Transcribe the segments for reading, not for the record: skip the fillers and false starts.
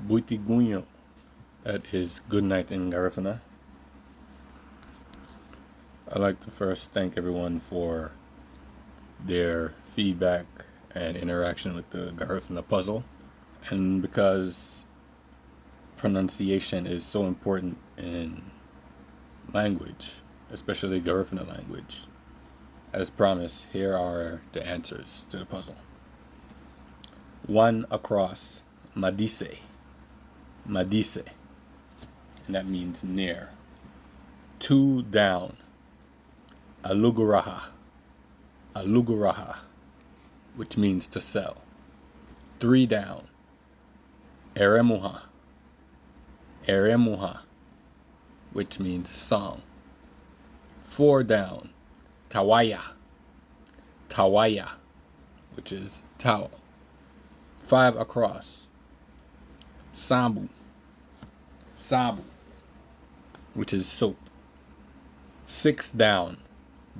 Buitigunyo. That is good night in Garifuna. I'd like to first thank everyone for their feedback and interaction with the Garifuna Puzzle. And because pronunciation is so important in language, especially Garifuna language, as promised, here are the answers to the puzzle. 1 across, Madise. Madise. And that means near. 2 down, Aluguraha. Aluguraha, which means to sell. 3 down, Eremuha. Eremuha, which means song. 4 down, Tawaya. Tawaya, which is towel. 5 across, Sambu. Sabu, which is soap. 6 down,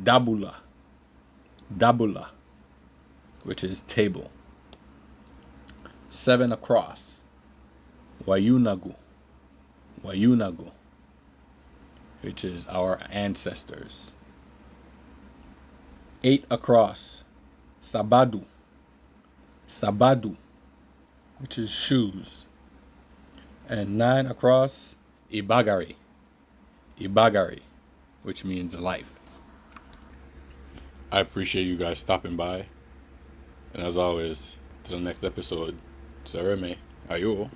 Dabula. Dabula, which is table. 7 across, Wayunagu. Wayunagu, which is our ancestors. 8 across, Sabadu. Sabadu, which is shoes. And 9 across, Ibagari. Ibagari, which means life. I appreciate you guys stopping by. And as always, till the next episode, Sareme, ayo.